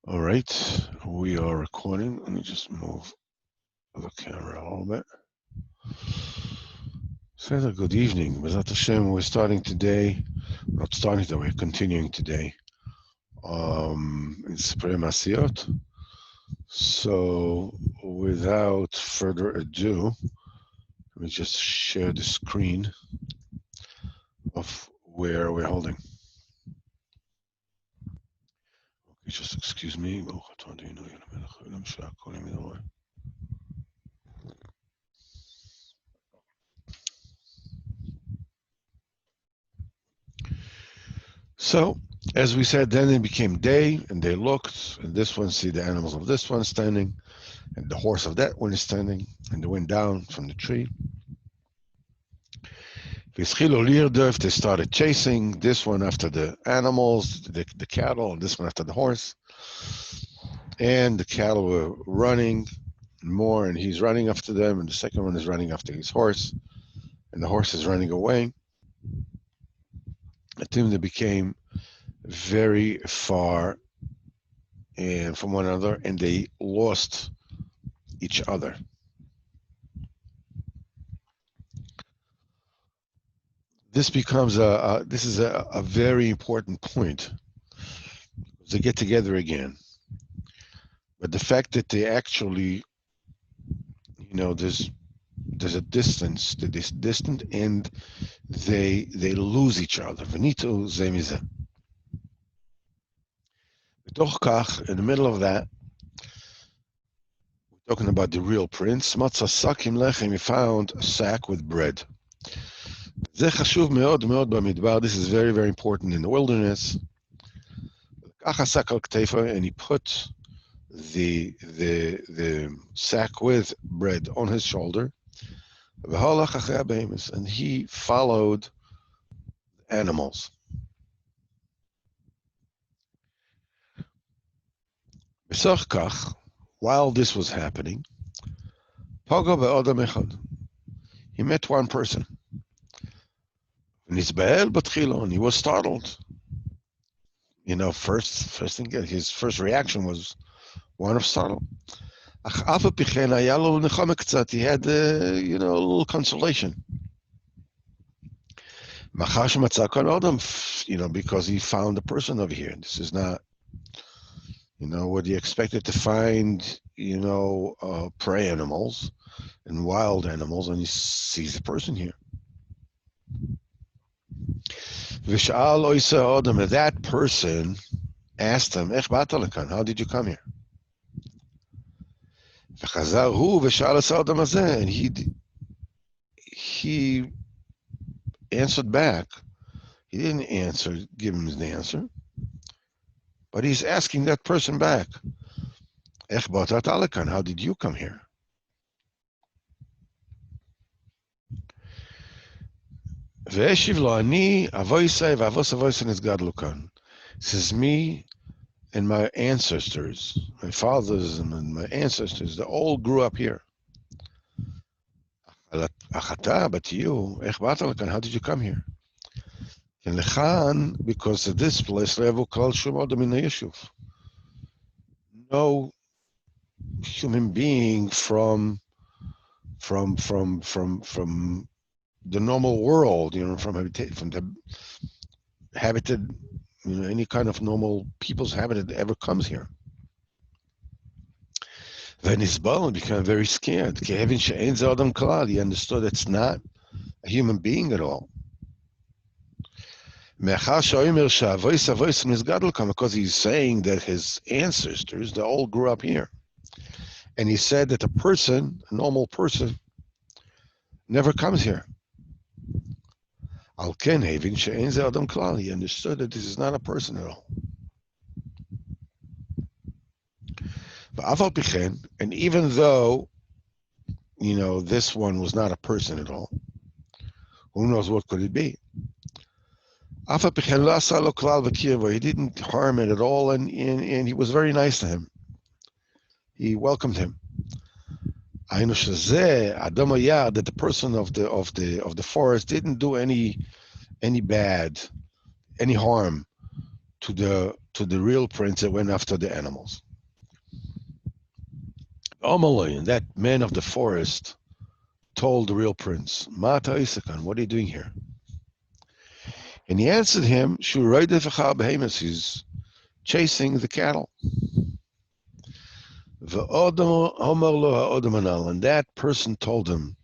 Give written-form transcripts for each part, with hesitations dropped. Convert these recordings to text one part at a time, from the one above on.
All right, we are recording. Let me just move the camera a little bit. Say a good evening. B'ezrat Hashem, we're starting today. Not starting today, we're continuing today. It's Sipurey Maasios. So, without further ado, let me just share the screen of where we're holding. Okay, just excuse me. So, as we said, then it became day, and they looked, and this one see the animals of this one standing, and the horse of that one is standing, and they went down from the tree. They started chasing this one after the animals, the cattle, and this one after the horse. And the cattle were running more, and he's running after them, and the second one is running after his horse, and the horse is running away. Until they became very far and from one another, and they lost each other. This becomes this is a very important point. They get together again, but the fact that they actually, there's a distance, this distant, and they lose each other. V'nitu ze mize. B'toch kach, in the middle of that, we're talking about the real prince. Matzah sakim lechem, he found a sack with bread. Ze chashuv meod meod b'midbar. This is very, very important in the wilderness. And he put the sack with bread on his shoulder, and he followed animals. While this was happening, he met one person. And he was startled. First thing, his first reaction was one of startle. He had, a little consolation. Because he found a person over here. This is not, what he expected to find, prey animals and wild animals, and he sees a person here. That person asked him, how did you come here? And he answered back. He didn't give him the answer, but he's asking that person back, how did you come here? This is me and my ancestors, my fathers and my ancestors, they all grew up here. But you, how did you come here? Because of this place, no human being from the normal world, from the habited, any kind of normal people's habitat that ever comes here. Then his bone became very scared. He understood it's not a human being at all. Because he's saying that his ancestors, they all grew up here. And he said that a normal person, never comes here. He understood that this is not a person at all. And even though, this one was not a person at all, who knows what could it be? He didn't harm it at all, and he was very nice to him. He welcomed him. That the person of the forest didn't do any bad, any harm to the to the real prince that went after the animals. Amalai, and that man of the forest, told the real prince, Mata Isakan, what are you doing here? And he answered him, he's chasing the cattle. And that person told him,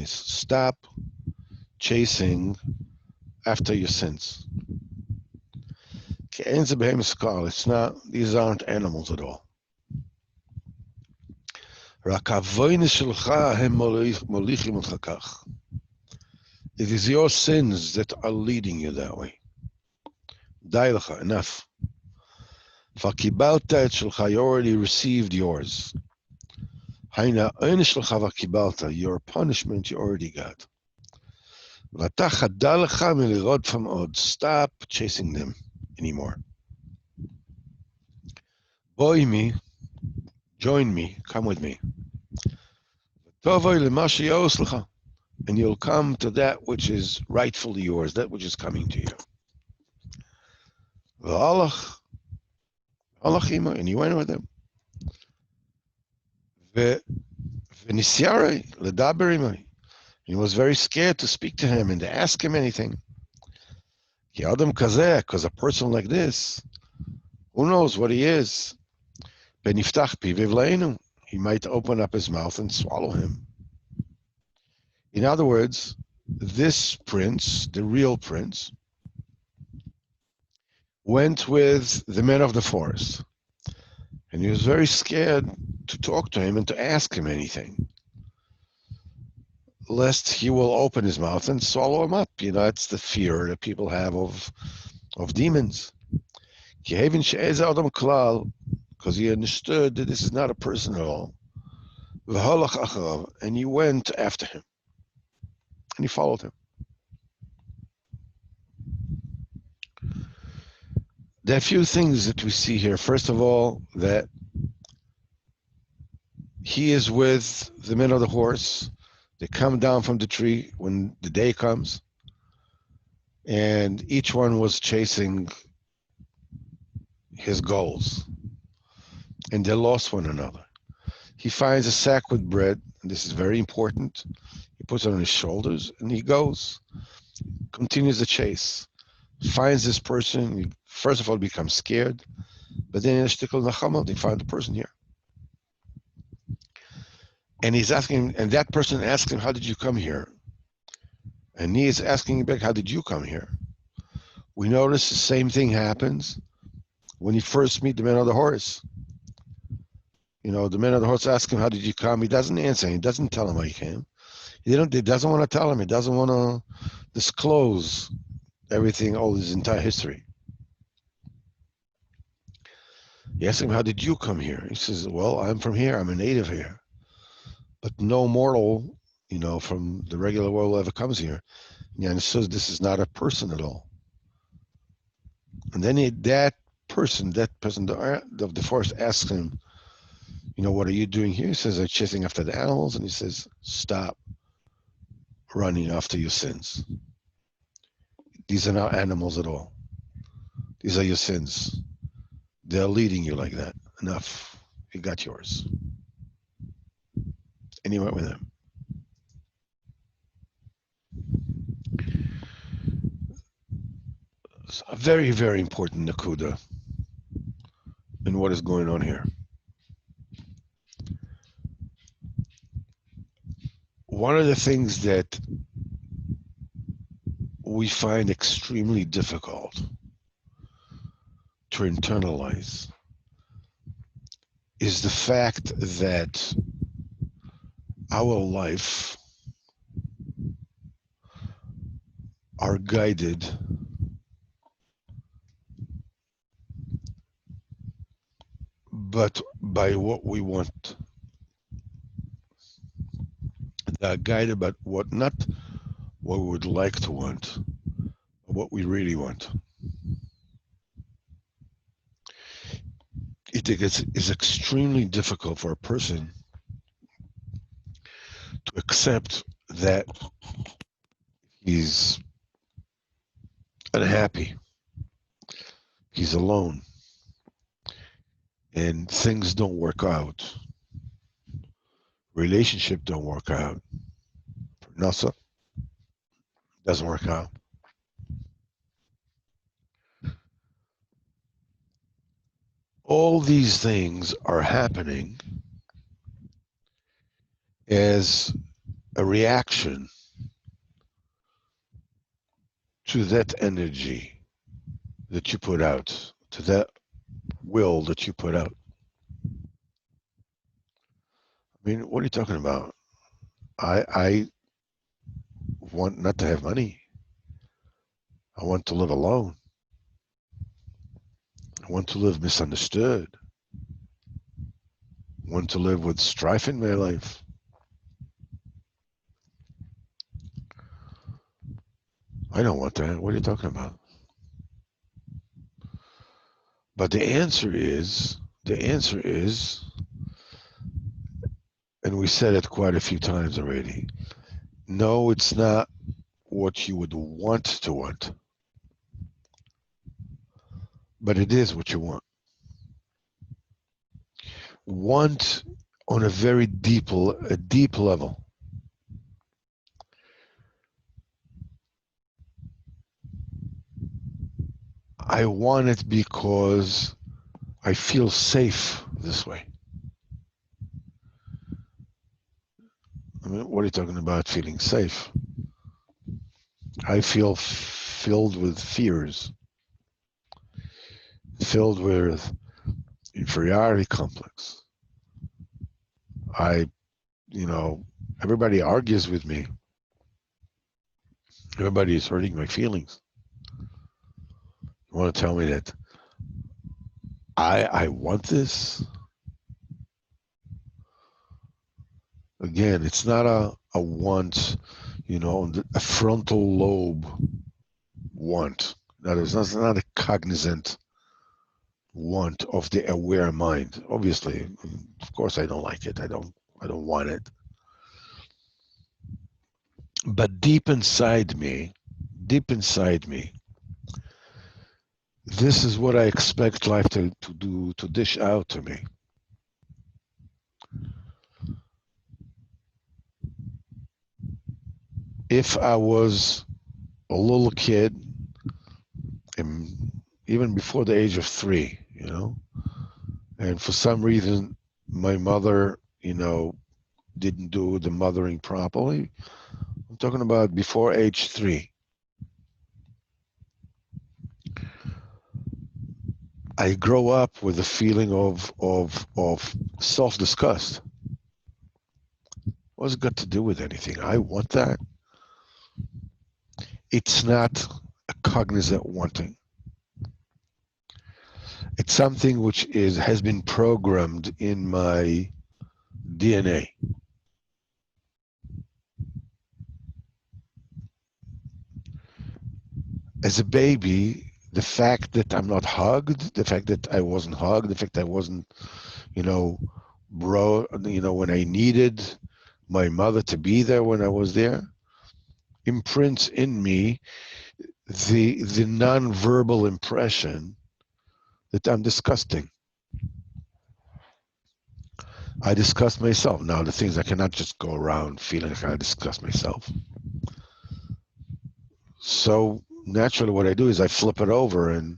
stop chasing after your sins. It's not, these aren't animals at all. It is your sins that are leading you that way. Enough. You already received yours. Your punishment you already got. Stop chasing them anymore. Join me, come with me. And you'll come to that which is rightfully yours, that which is coming to you. And he went with him. And he was very scared to speak to him and to ask him anything. Because a person like this, who knows what he is? He might open up his mouth and swallow him. In other words, this prince, the real prince, went with the men of the forest. And he was very scared to talk to him and to ask him anything, lest he will open his mouth and swallow him up. It's the fear that people have of demons. Because he understood that this is not a person at all. And he went after him. And he followed him. There are a few things that we see here. First of all, that he is with the men of the horse. They come down from the tree when the day comes. And each one was chasing his goals. And they lost one another. He finds a sack with bread, and this is very important. He puts it on his shoulders, and he goes, continues the chase, finds this person. He, first of all, becomes scared, but then in a shtickle nachama, they find the person here. And he's asking, and that person asks him, how did you come here? And he is asking back, how did you come here? We notice the same thing happens when you first meet the man of the horse. The man of the horse asks him, how did you come? He doesn't answer. He doesn't tell him how he came. He doesn't want to tell him. He doesn't want to disclose everything, all his entire history. He asks him, how did you come here? He says, well, I'm from here. I'm a native here. But no mortal, from the regular world ever comes here. And says this is not a person at all. And then that person of the forest asks him, what are you doing here? He says, I'm chasing after the animals. And he says, stop running after your sins. These are not animals at all. These are your sins. They're leading you like that. Enough. You got yours. And he went with him. It's a very, very important nakuda in what is going on here. One of the things that we find extremely difficult to internalize is the fact that our life are guided but by what we want. They are guided by not what we would like to want, but what we really want. It's extremely difficult for a person to accept that he's unhappy. He's alone. And things don't work out. Relationship don't work out. Nasa doesn't work out. All these things are happening as a reaction to that energy that you put out, to that will that you put out. I mean, what are you talking about? I want not to have money. I want to live alone. I want to live misunderstood. I want to live with strife in my life. I don't want that. What are you talking about? But the answer is, and we said it quite a few times already. No, it's not what you would want to want, but it is what you want. Want on a very deep level. I want it because I feel safe this way. I mean, what are you talking about feeling safe? I feel filled with fears, filled with inferiority complex. I, everybody argues with me. Everybody is hurting my feelings. You want to tell me that I want this? Again, it's not a want, a frontal lobe want. That is not a cognizant want of the aware mind. Obviously, of course, I don't like it. I don't want it. But deep inside me, this is what I expect life to do, to dish out to me. If I was a little kid, and even before the age of 3, and for some reason my mother, didn't do the mothering properly. I'm talking about before age 3. I grow up with a feeling of self-disgust. What's it got to do with anything? I want that. It's not a cognizant wanting. It's something which has been programmed in my DNA. As a baby, the fact that I'm not hugged, the fact that I wasn't hugged, the fact that I wasn't, when I needed my mother to be there when I was there, imprints in me the non-verbal impression that I'm disgusting. I disgust myself. Now, the things I cannot just go around feeling like I disgust myself. So naturally what I do is I flip it over and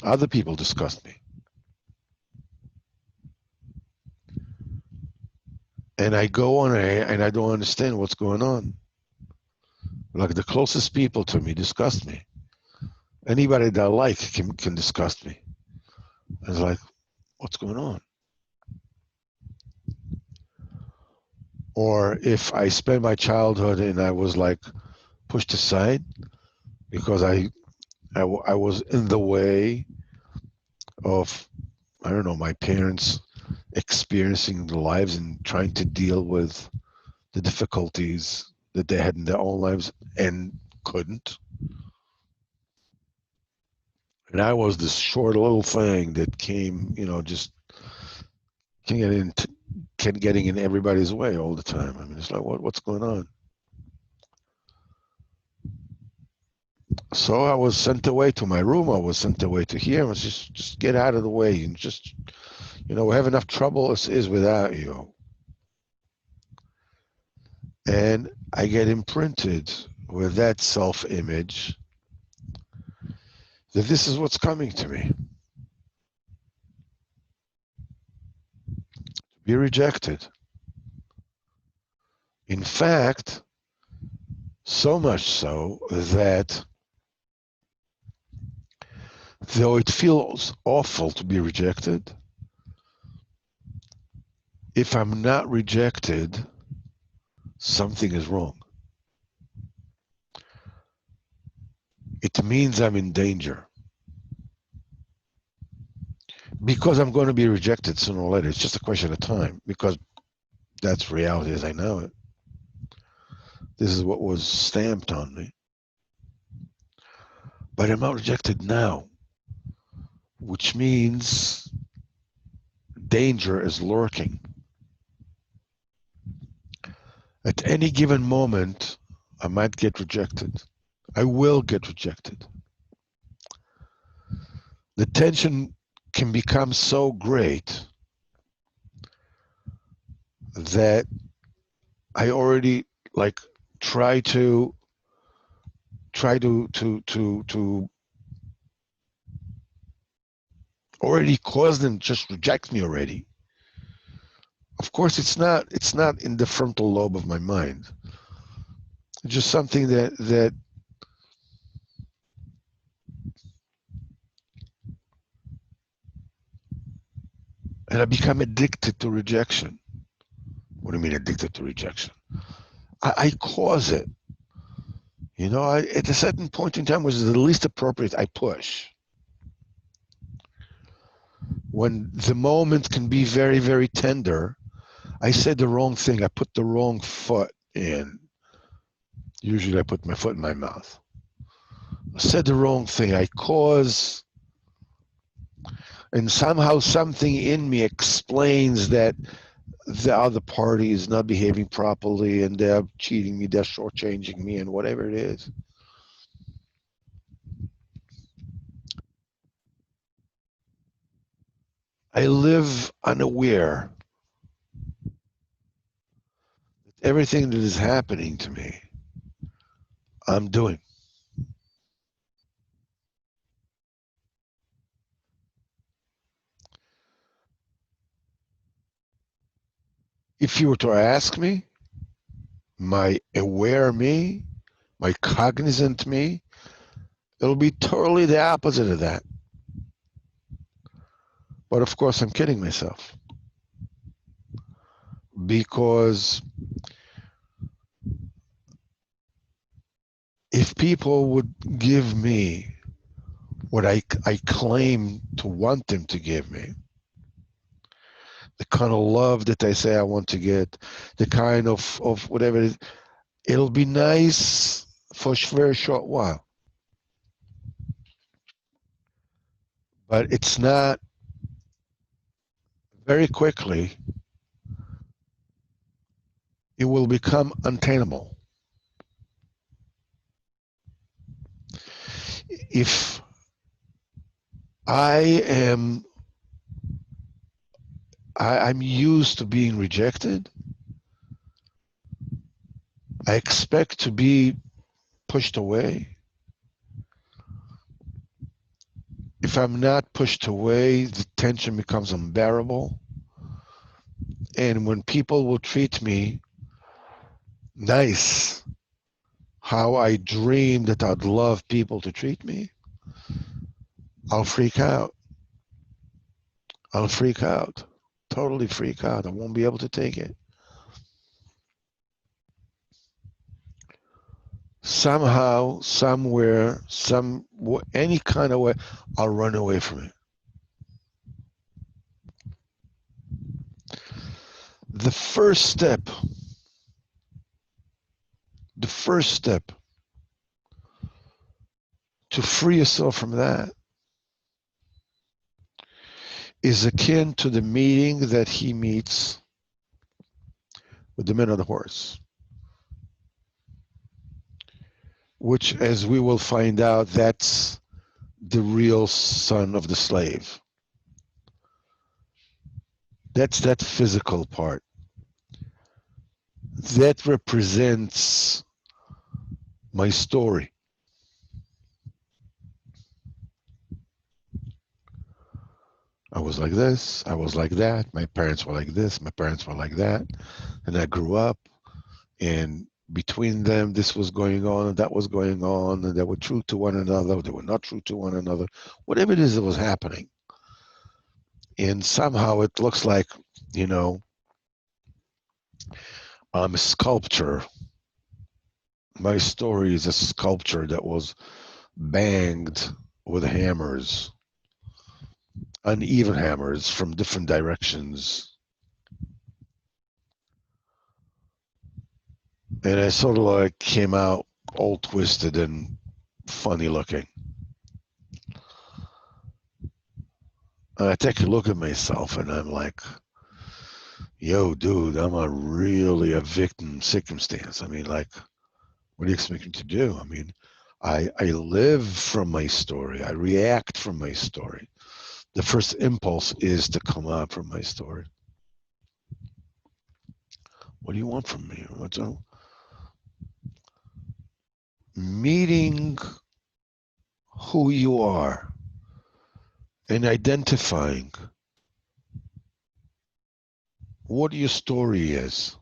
other people disgust me. And I go on and I don't understand what's going on. Like the closest people to me disgust me. Anybody that I like can disgust me. It's like, what's going on? Or if I spend my childhood and I was like pushed aside because I was in the way of, I don't know, my parents experiencing the lives and trying to deal with the difficulties that they had in their own lives and couldn't. And I was this short little thing that came, just getting in everybody's way all the time. I mean, it's like, what's going on? So I was sent away to my room. I was sent away to here. I was just get out of the way and just, we have enough trouble as is without you. And I get imprinted with that self-image that this is what's coming to me. Be rejected. In fact, so much so that though it feels awful to be rejected, if I'm not rejected, something is wrong. It means I'm in danger. Because I'm going to be rejected sooner or later. It's just a question of time, because that's reality as I know it. This is what was stamped on me. But I'm not rejected now, which means danger is lurking. At any given moment, I might get rejected. I will get rejected. The tension can become so great that I already try to already cause them just reject me already. Of course, it's not in the frontal lobe of my mind. It's just something that and I become addicted to rejection. What do you mean addicted to rejection? I cause it. At a certain point in time, which is the least appropriate, I push. When the moment can be very, very tender, I said the wrong thing. I put the wrong foot in. Usually I put my foot in my mouth. I said the wrong thing. I cause, and somehow something in me explains that the other party is not behaving properly and they're cheating me, they're shortchanging me, and whatever it is. I live unaware that everything that is happening to me, I'm doing. If you were to ask me, my aware me, my cognizant me, it'll be totally the opposite of that. But of course, I'm kidding myself. Because if people would give me what I claim to want them to give me, the kind of love that I say I want to get, the kind of whatever it is, it'll be nice for a very short while. But it's not. Very quickly, it will become untenable. If I'm used to being rejected, I expect to be pushed away. If I'm not pushed away, the tension becomes unbearable. And when people will treat me nice, how I dream that I'd love people to treat me, I'll freak out. I'll freak out. Totally freak out. I won't be able to take it. Somehow, somewhere, any kind of way, I'll run away from it. The first step to free yourself from that is akin to the meeting that he meets with the man on the horse. which, as we will find out, that's the real son of the slave. That's that physical part. That represents my story. I was like this, I was like that, my parents were like this, my parents were like that, and I grew up, and between them, this was going on, and that was going on, and they were true to one another, they were not true to one another, whatever it is that was happening. And somehow it looks like, you know, I'm a sculpture. My story is a sculpture that was banged with hammers, uneven hammers from different directions. And I sort of like came out all twisted and funny looking. And I take a look at myself and I'm like, yo, dude, I'm really a victim circumstance. I mean, like, what do you expect me to do? I mean, I live from my story. I react from my story. The first impulse is to come out from my story. What do you want from me? What's up? Meeting who you are and identifying what your story is.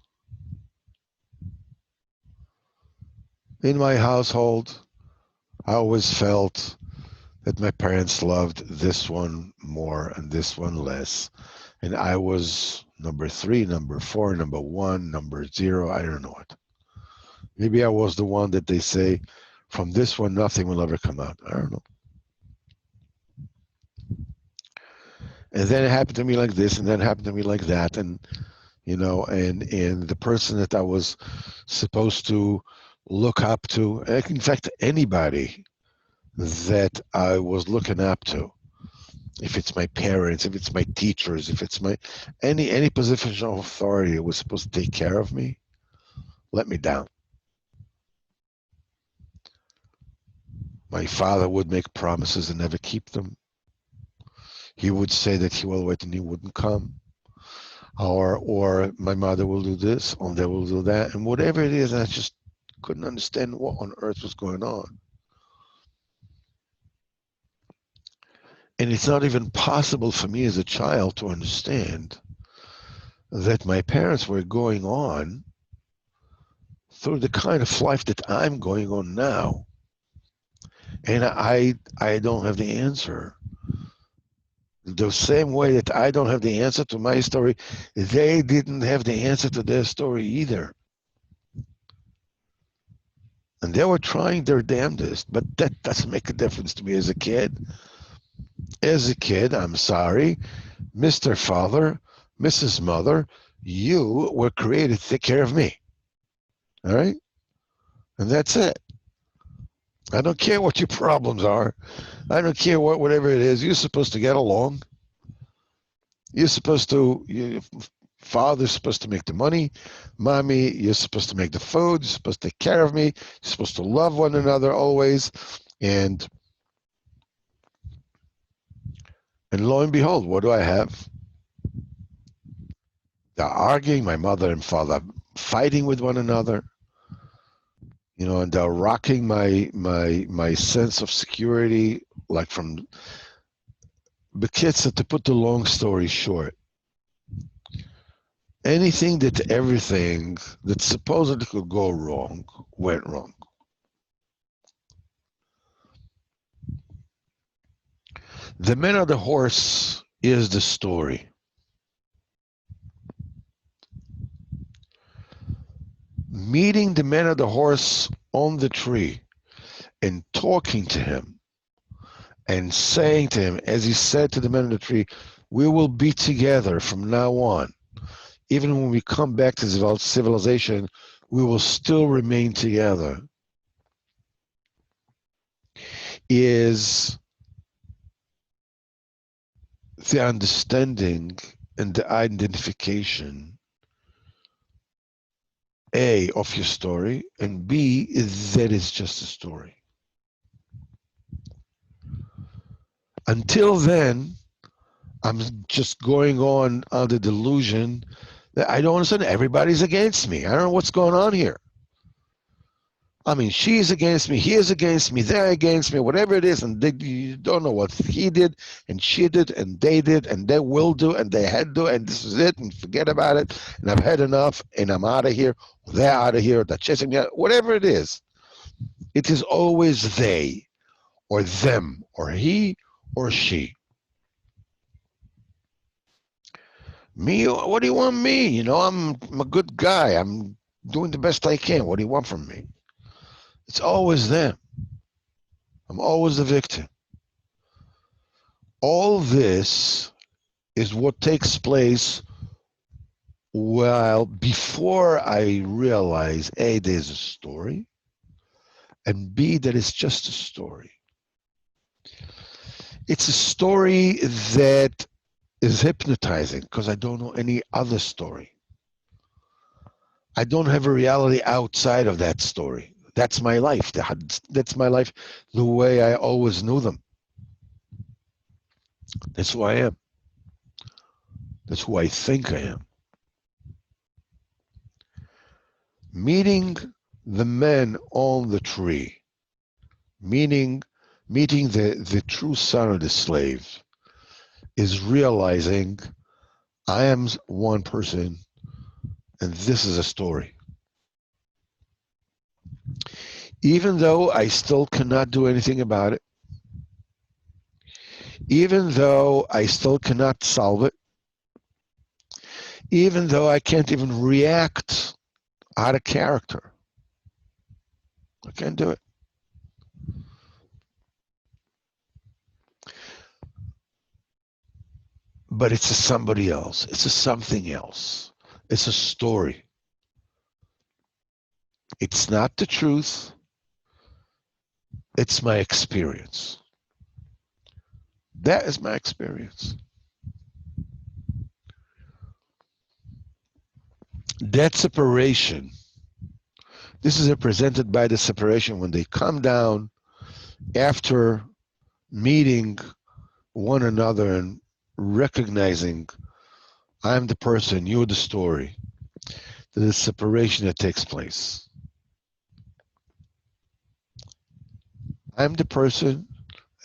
In my household, I always felt that my parents loved this one more and this one less. And I was number 3, number 4, number 1, number 0. I don't know what. Maybe I was the one that they say, from this one, nothing will ever come out. I don't know. And then it happened to me like this, and then it happened to me like that. And, you know, and the person that I was supposed to look up to, in fact, anybody that I was looking up to, if it's my parents, if it's my teachers, if it's my any position of authority that was supposed to take care of me, let me down. My father would make promises and never keep them. He would say that he will wait and he wouldn't come. Or my mother will do this, or they will do that, and whatever it is, I just couldn't understand what on earth was going on. And it's not even possible for me as a child to understand that my parents were going on through the kind of life that I'm going on now. And I don't have the answer. The same way that I don't have the answer to my story, they didn't have the answer to their story either. And they were trying their damnedest, but that doesn't make a difference to me as a kid. As a kid, I'm sorry, Mr. Father, Mrs. Mother, you were created to take care of me. All right? And that's it. I don't care what your problems are. I don't care whatever it is. You're supposed to get along. You're supposed to, father's supposed to make the money. Mommy, you're supposed to make the food. You're supposed to take care of me. You're supposed to love one another always. And lo and behold, what do I have? They're arguing, my mother and father fighting with one another. You know, and they're rocking my sense of security, like from the kids. To put the long story short, everything that supposedly could go wrong went wrong. The Man on the Horse is the story. Meeting the Man on the Horse on the tree and talking to him and saying to him, as he said to the man on the tree, we will be together from now on. Even when we come back to civilization, we will still remain together. Is the understanding and the identification A, of your story, and B, that it's just a story. Until then, I'm just going on the delusion that I don't understand. Everybody's against me. I don't know what's going on here. I mean, she's against me, he is against me, they're against me, whatever it is, and you don't know what he did, and she did, and they will do, and they had to, and this is it, and forget about it, and I've had enough, and I'm out of here, they're out of here, they're chasing me, whatever it is always they, or them, or he, or she. Me, what do you want me? You know, I'm a good guy, I'm doing the best I can, what do you want from me? It's always them. I'm always the victim. All this is what takes place while before I realize A, there's a story, and B, that it's just a story. It's a story that is hypnotizing because I don't know any other story. I don't have a reality outside of that story. That's my life. That's my life the way I always knew them. That's who I am. That's who I think I am. Meeting the man on the tree, meeting the true son of the slave, is realizing I am one person and this is a story. Even though I still cannot do anything about it, even though I still cannot solve it, even though I can't even react out of character, I can't do it. But it's a somebody else. It's a something else. It's a story. It's not the truth. It's my experience. That is my experience. That separation, this is represented by the separation when they come down after meeting one another and recognizing I'm the person, you're the story. There's a separation that takes place. I'm the person,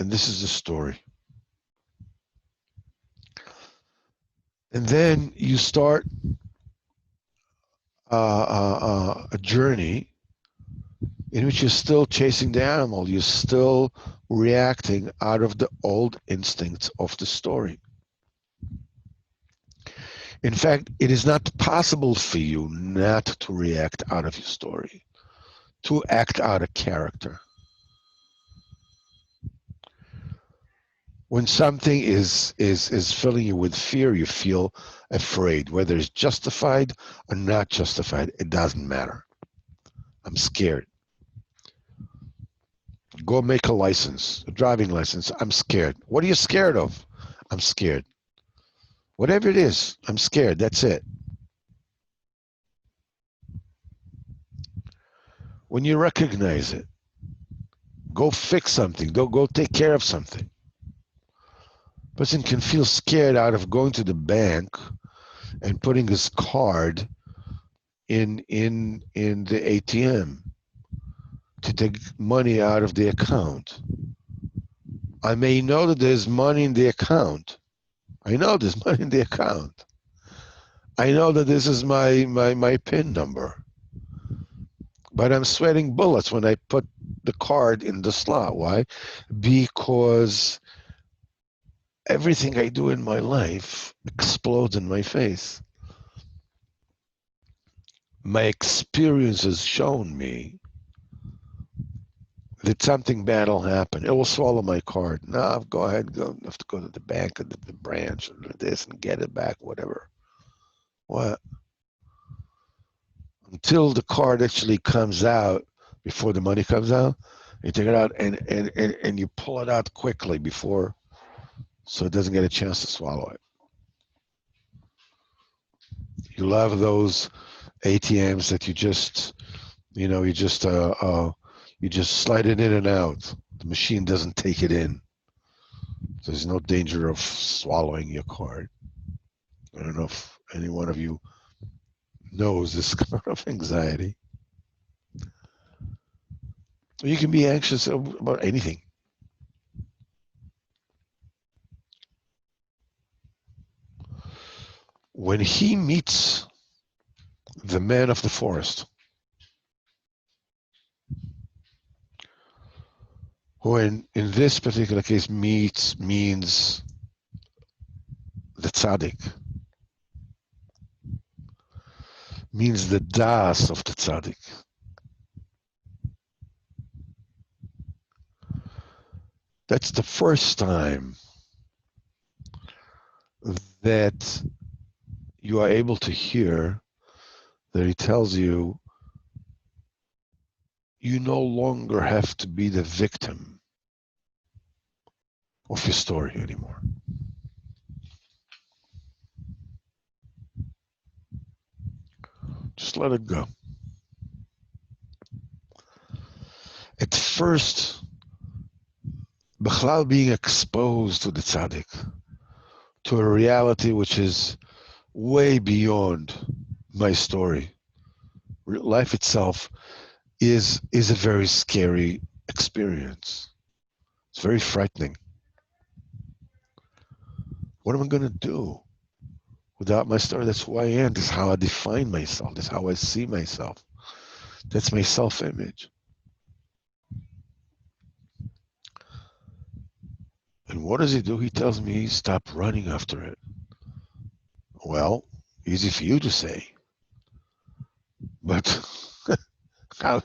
and this is the story. And then you start a journey in which you're still chasing the animal. You're still reacting out of the old instincts of the story. In fact, it is not possible for you not to react out of your story, to act out of character. When something is filling you with fear, you feel afraid, whether it's justified or not justified, it doesn't matter. I'm scared. Go make a license, a driving license. I'm scared. What are you scared of? I'm scared. Whatever it is, I'm scared. That's it. When you recognize it, go fix something. Go take care of something. Person can feel scared out of going to the bank and putting his card in the ATM to take money out of the account. I may know that there's money in the account. I know there's money in the account. I know that this is my PIN number. But I'm sweating bullets when I put the card in the slot. Why? Because everything I do in my life explodes in my face. My experience has shown me that something bad will happen. It will swallow my card. No, go ahead. I have to go to the bank or the branch or this and get it back, whatever. What? Until the card actually comes out, before the money comes out, you take it out and you pull it out quickly before, so it doesn't get a chance to swallow it. You love those ATMs that you just, you just slide it in and out. The machine doesn't take it in. There's no danger of swallowing your card. I don't know if any one of you knows this kind of anxiety. You can be anxious about anything. When he meets the man of the forest, who in this particular case means the tzaddik, means the das of the tzaddik. That's the first time that you are able to hear that he tells you, you no longer have to be the victim of your story anymore. Just let it go. At first, Bechlal being exposed to the tzaddik, to a reality which is way beyond my story. Life itself is a very scary experience. It's very frightening. What am I going to do without my story? That's who I am. That's how I define myself. That's how I see myself. That's my self-image. And what does he do? He tells me, stop running after it. Well, easy for you to say. But how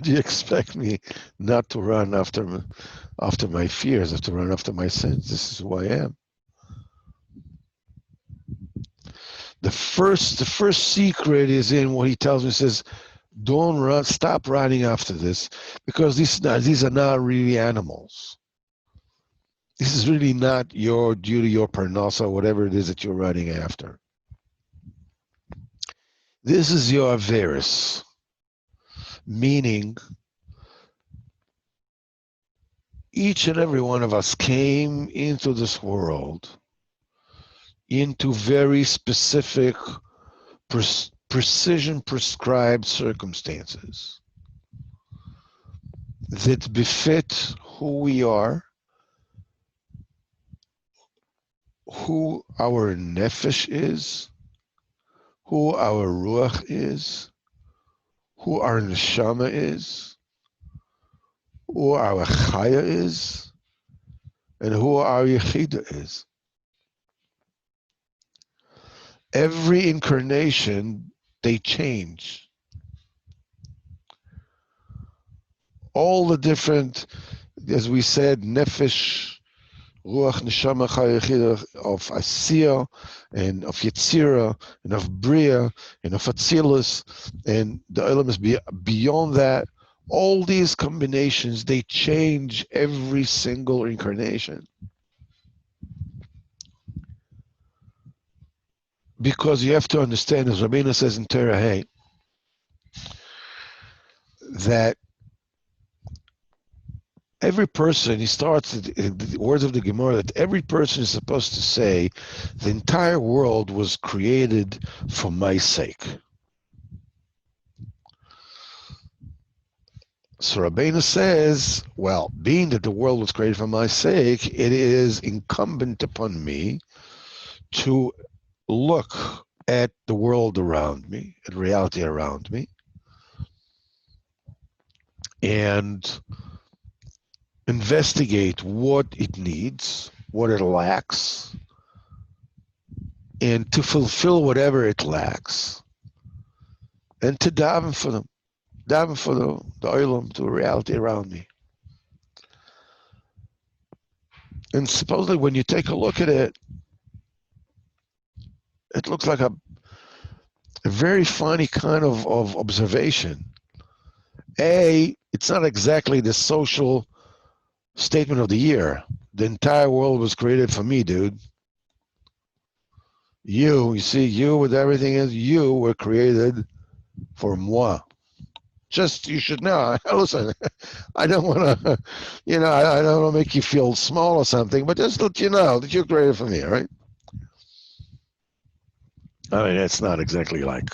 do you expect me not to run after my fears, to run after my sins? This is who I am. The first secret is in what he tells me. He says, don't run, stop running after this, because these are not really animals. This is really not your duty, your parnasa, whatever it is that you're running after. This is your averis, meaning each and every one of us came into this world into very specific, precision prescribed circumstances that befit who we are, who our nefesh is, who our ruach is, who our neshama is, who our chaya is, and who our yechida is. Every incarnation, they change. All the different, as we said, nefesh, ruach, neshama, chaya, yechida of Asiya, and of Yetzira, and of Bria, and of Atzilus, and the Olam is beyond that. All these combinations, they change every single incarnation. Because you have to understand, as Rabbeinu says in Torah Hey, that every person, he starts in the words of the Gemara, that every person is supposed to say, the entire world was created for my sake. So Rabbeinu says, well, being that the world was created for my sake, it is incumbent upon me to look at the world around me, at reality around me, and investigate what it needs, what it lacks, and to fulfill whatever it lacks, and to daven for them, daven for the olam, to reality around me. And supposedly when you take a look at it, it looks like a very funny kind of observation. It's not exactly the social statement of the year. The entire world was created for me, dude. You see, you with everything is, you were created for moi. Just, you should know. Listen, I don't want to, I don't want to make you feel small or something, but just let you know that you're created for me, right? I mean, it's not exactly like.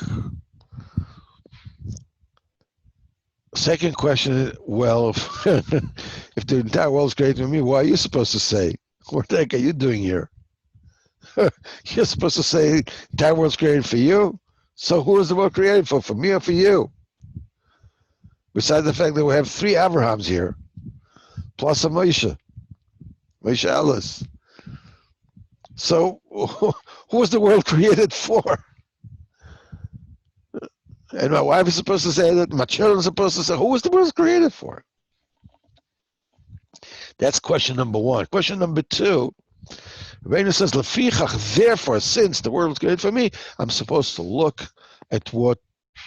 Second question, well, if the entire world's created for me, why are you supposed to say, what the heck are you doing here? You're supposed to say, the entire world's created for you? So who is the world created for me or for you? Besides the fact that we have three Abrahams here, plus a Moshe Ellis. So who is the world created for? And my wife is supposed to say that, my children are supposed to say, who is the world created for? That's question number one. Question number two, Rabbeinu says, Lefichach, therefore, since the world was created for me, I'm supposed to look at what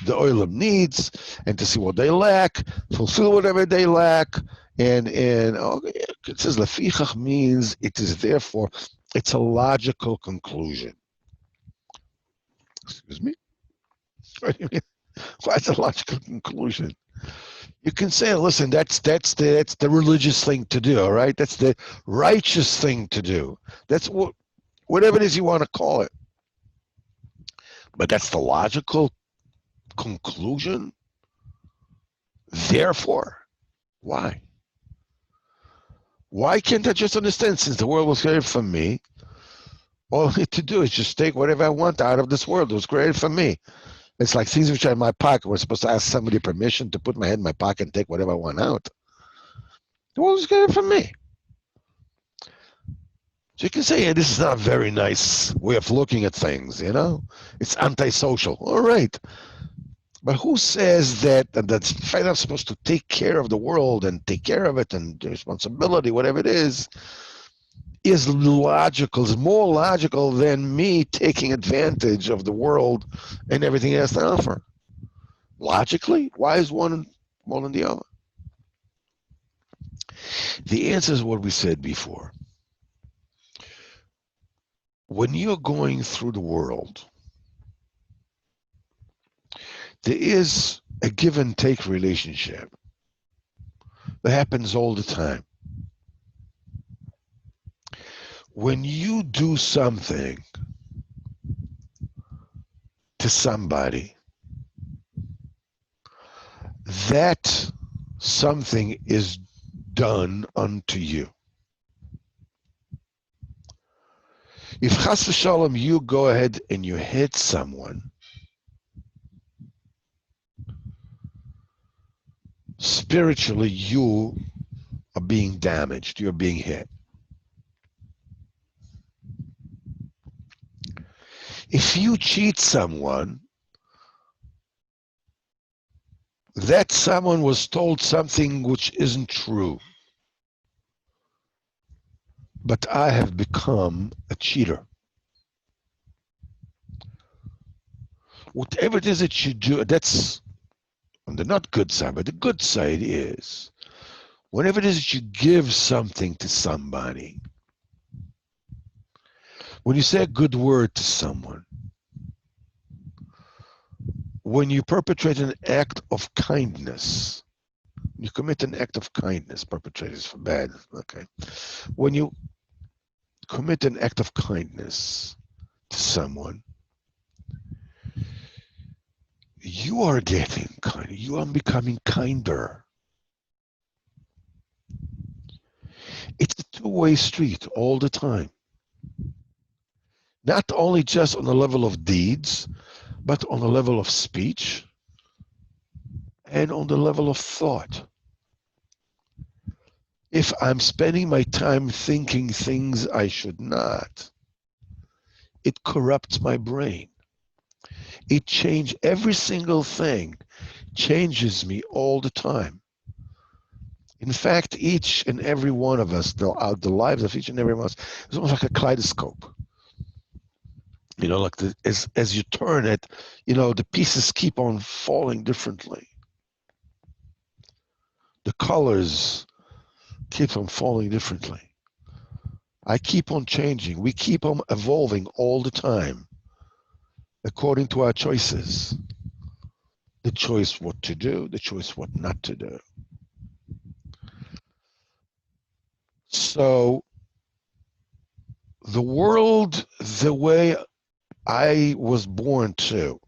the oilam needs and to see what they lack, fulfill whatever they lack. And it says Lefichach means it is therefore, it's a logical conclusion. Excuse me? What do you mean? Why is a logical conclusion? You can say, listen, that's the religious thing to do, all right? That's the righteous thing to do. That's whatever it is you want to call it. But that's the logical conclusion. Therefore, why? Why can't I just understand, since the world was created for me, all I need to do is just take whatever I want out of this world. It was created for me. It's like things which are in my pocket. We're supposed to ask somebody permission to put my head in my pocket and take whatever I want out. The world was created for me. So you can say, yeah, this is not a very nice way of looking at things, It's antisocial. All right. But who says that that's I'm supposed to take care of the world and take care of it and the responsibility, whatever it is logical, is more logical than me taking advantage of the world and everything it has to offer. Logically, why is one more than the other? The answer is what we said before. When you're going through the world, there is a give and take relationship that happens all the time. When you do something to somebody, that something is done unto you. If chas v'shalom you go ahead and you hit someone, spiritually you are being damaged, you're being hit. If you cheat someone, that someone was told something which isn't true. But I have become a cheater. Whatever it is that you do, that's on the not good side, but the good side is, whenever it is that you give something to somebody, when you say a good word to someone, when you perpetrate an act of kindness, you commit an act of kindness, perpetrate is for bad, okay. When you commit an act of kindness to someone, you are getting kind, you are becoming kinder. It's a two-way street all the time. Not only just on the level of deeds, but on the level of speech and on the level of thought. If I'm spending my time thinking things I should not, it corrupts my brain. It changes every single thing, changes me all the time. In fact, each and every one of us, the lives of each and every one of us, is almost like a kaleidoscope. Like as you turn it, the pieces keep on falling differently. The colors keep on falling differently. I keep on changing. We keep on evolving all the time. according to our choices. The choice what to do, the choice what not to do. So the world, the way I was born to,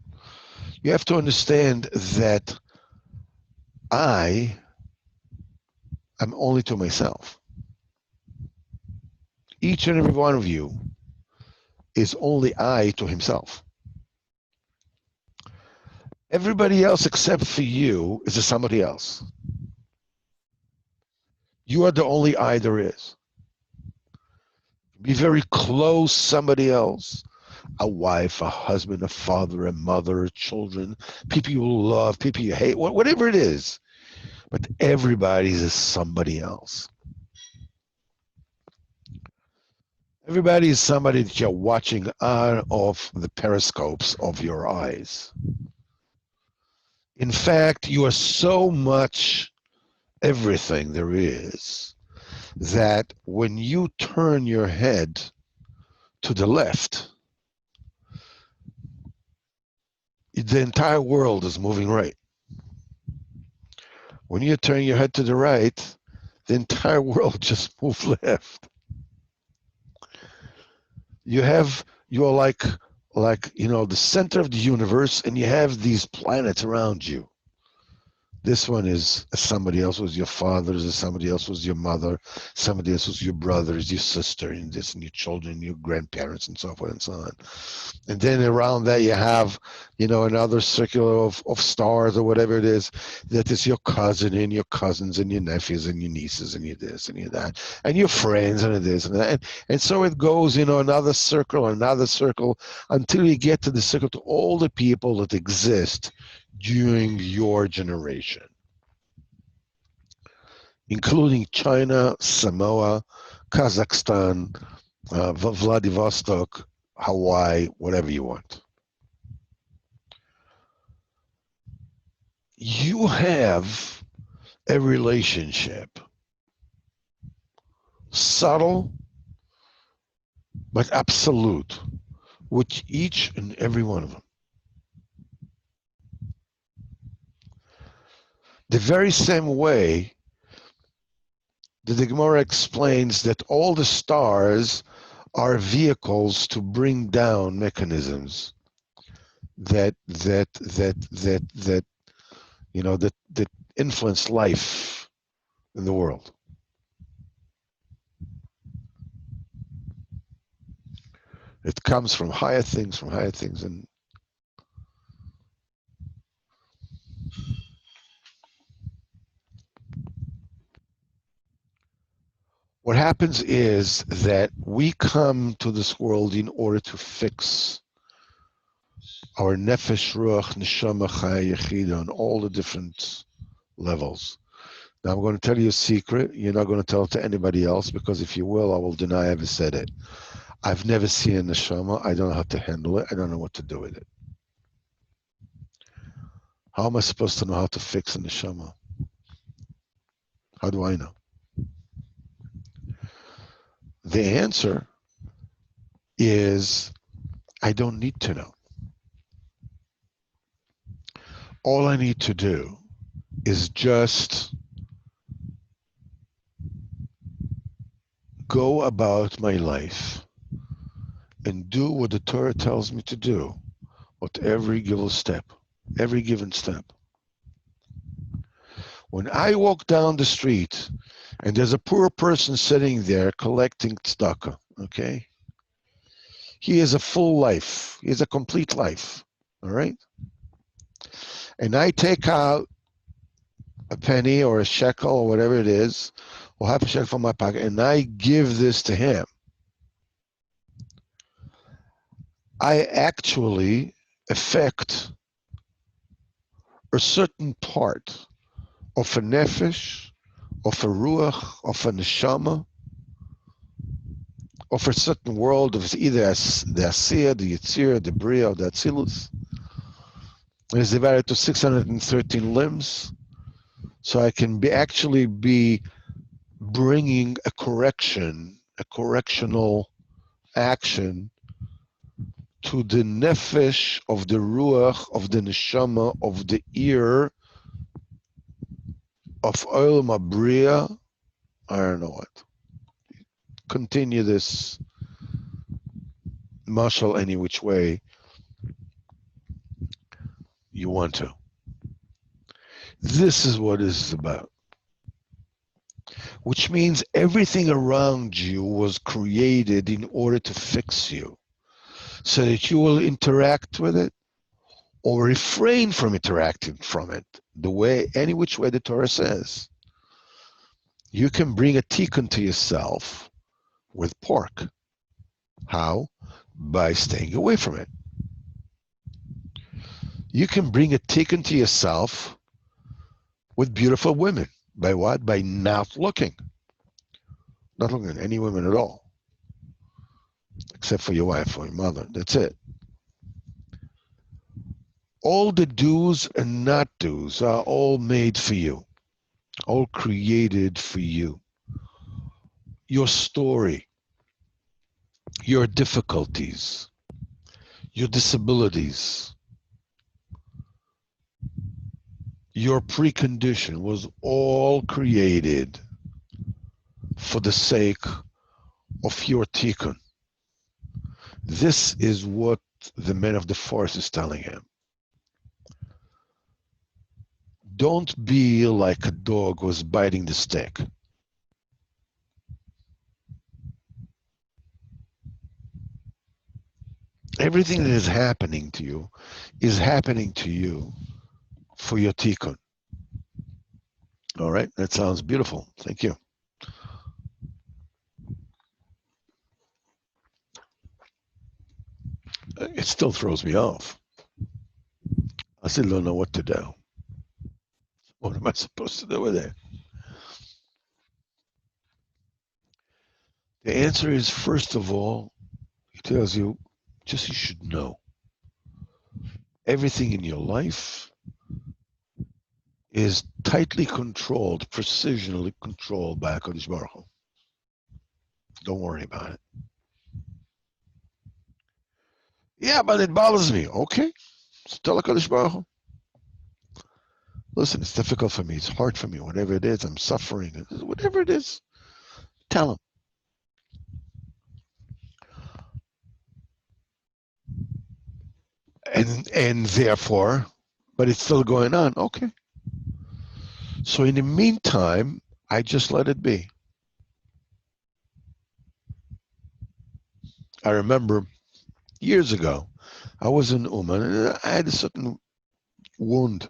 you have to understand that I am only to myself. Each and every one of you is only I to himself. Everybody else except for you is a somebody else. You are the only I there is. Be very close somebody else. A wife, a husband, a father, a mother, children, people you love, people you hate, whatever it is. But everybody's is somebody else. Everybody is somebody that you're watching out of the periscopes of your eyes. In fact, you are so much everything there is that when you turn your head to the left, the entire world is moving right. When you turn your head to the right, the entire world just moved left. You're like the center of the universe, and you have these planets around you. This one is somebody else was your father, somebody else was your mother, somebody else was your brothers, your sister, and this, and your children, your grandparents, and so forth and so on. And then around that you have, another circle of stars or whatever it is, that is your cousin and your cousins and your nephews and your nieces and your this and your that, and your friends and this and that. And so it goes, another circle, until you get to the circle to all the people that exist during your generation, including China, Samoa, Kazakhstan, Vladivostok, Hawaii, whatever you want. You have a relationship, subtle but absolute, with each and every one of them. The very same way that the Gemara explains that all the stars are vehicles to bring down mechanisms that influence life in the world. It comes from higher things, and what happens is that we come to this world in order to fix our nefesh, ruach, neshama, chaya, yechida on all the different levels. Now I'm going to tell you a secret. You're not going to tell it to anybody else, because if you will, I will deny I ever said it. I've never seen a neshama. I don't know how to handle it. I don't know what to do with it. How am I supposed to know how to fix a neshama? How do I know? The answer is I don't need to know. All I need to do is just go about my life and do what the Torah tells me to do with every given step. When I walk down the street and there's a poor person sitting there collecting tzedakah, okay? He has a full life. He has a complete life, all right? And I take out a penny or a shekel or whatever it is, or half a shekel from my pocket, and I give this to him. I actually affect a certain part of a nefesh, of a ruach, of a neshama, of a certain world of either the Asiya, the Yitzir, the Bria, or the Atzilus. It is divided to 613 limbs, so I can actually be bringing a correctional action to the nefesh of the ruach, of the neshama, of the ear of Olam Abriya. I don't know what. Continue this mashal any which way you want to. This is what this is about. Which means everything around you was created in order to fix you, so that you will interact with it or refrain from interacting from it, the way, any which way the Torah says. You can bring a tikkun to yourself with pork. How? By staying away from it. You can bring a tikkun to yourself with beautiful women. By what? By not looking. Not looking at any women at all. Except for your wife or your mother. That's it. All the do's and not do's are all made for you. All created for you. Your story, your difficulties, your disabilities, your precondition was all created for the sake of your tikkun. This is what the man of the forest is telling him. Don't be like a dog who's biting the stick. Everything that is happening to you for your tikkun. All right, that sounds beautiful. Thank you. It still throws me off. I still don't know what to do. What am I supposed to do with it? The answer is, first of all, he tells you, just you should know. Everything in your life is tightly controlled, precisionally controlled by HaKadosh Baruch Hu. Don't worry about it. Yeah, but it bothers me. Okay, so tell HaKadosh Baruch Hu. Listen, it's difficult for me. It's hard for me. Whatever it is, I'm suffering. Whatever it is, tell him. And therefore, but it's still going on. Okay. So in the meantime, I just let it be. I remember years ago, I was in Uman and I had a certain wound.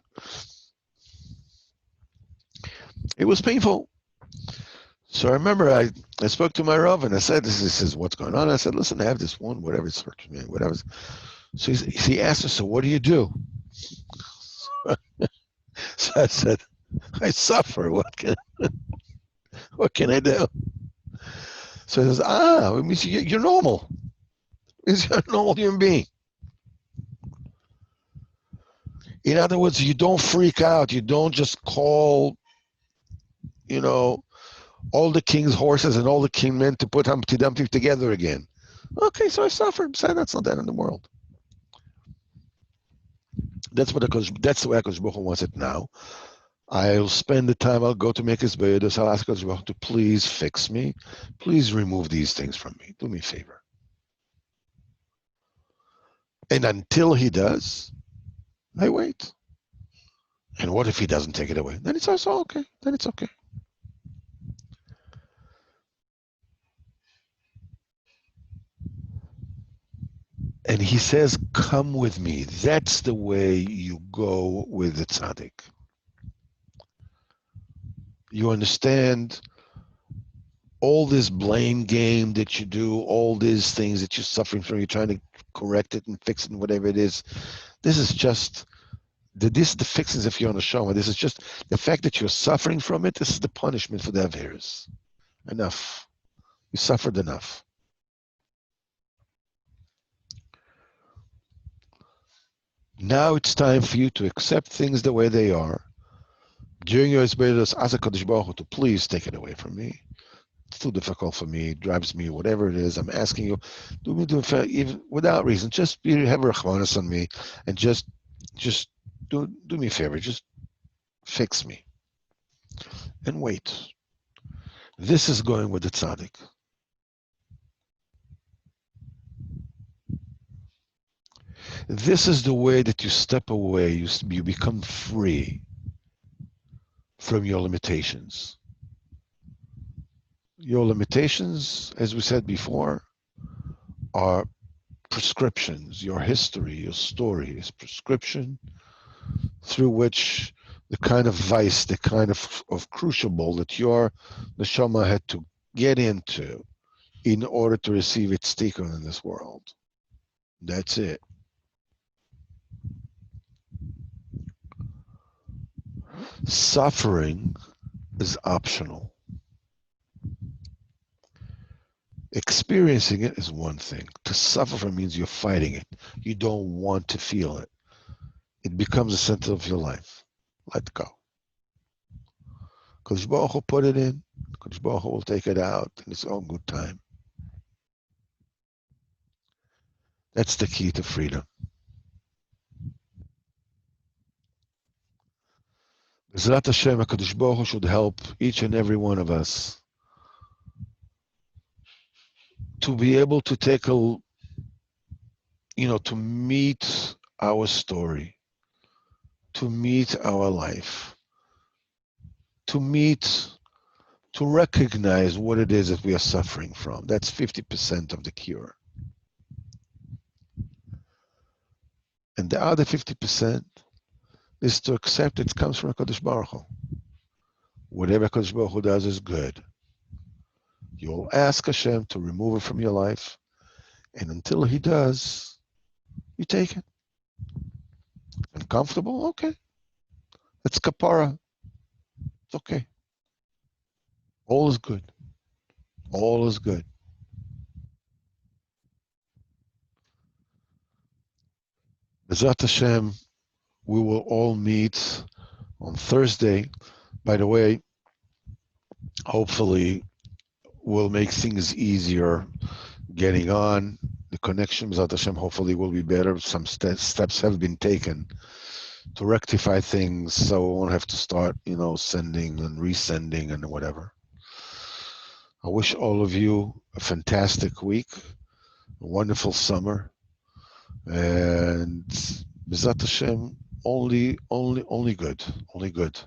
It was painful. So I remember I spoke to my Rav and I said, this is what's going on. I said, listen, I have this wound, whatever it's hurting me, whatever. So he asked me, so what do you do? So I said, I suffer. What can I do? So he says, it means you're normal. It means you're a normal human being. In other words, you don't freak out. You don't just call, all the king's horses and all the king men to put Humpty Dumpty together again. Okay, so I suffered. So that's not that in the world. That's the way HaKadosh Baruch Hu wants it now. I'll spend the time, I'll go to make his beidos, I'll ask HaKadosh Baruch Hu to please fix me. Please remove these things from me. Do me a favor. And until he does, I wait. And what if he doesn't take it away? Then it's also okay. Then it's okay. And he says, come with me. That's the way you go with the tzaddik. You understand all this blame game that you do, all these things that you're suffering from, you're trying to correct it and fix it and whatever it is. This is just, this is the fixings if you're on a show. This is just the fact that you're suffering from it. This is the punishment for the Averis. Enough. You suffered enough. Now it's time for you to accept things the way they are. During your Esbeiros, ask HaKadosh Baruch Hu to please take it away from me. It's too difficult for me. It drives me, whatever it is. I'm asking you, do a favor, even without reason. Just have rachmanis on me, and just do me a favor. Just fix me and wait. This is going with the tzaddik. This is the way that you step away. You become free from your limitations. Your limitations, as we said before, are prescriptions. Your history, your story is prescription through which the kind of vice, the kind of crucible that your neshama had to get into in order to receive its tikkun in this world. That's it. Suffering is optional. Experiencing it is one thing. To suffer from means you're fighting it. You don't want to feel it. It becomes the center of your life. Let go. Kodesh Baruch Hu put it in. Kodesh Baruch Hu will take it out in its own good time. That's the key to freedom. B'ezrat Hashem, HaKadosh Baruch Hu should help each and every one of us to be able to take to meet our story, to meet our life, to recognize what it is that we are suffering from. That's 50% of the cure. And the other 50% is to accept it comes from HaKadosh Baruch Hu. Whatever HaKadosh Baruch Hu does is good. You'll ask Hashem to remove it from your life, and until He does, you take it. Uncomfortable? Okay. It's kapara. It's okay. All is good. All is good. B'ezrat Hashem, we will all meet on Thursday. By the way, hopefully we'll make things easier getting on. The connection, B'ezrat Hashem, hopefully will be better. Some steps have been taken to rectify things, so we won't have to start, sending and resending and whatever. I wish all of you a fantastic week, a wonderful summer, and B'ezrat Hashem, only good, only good.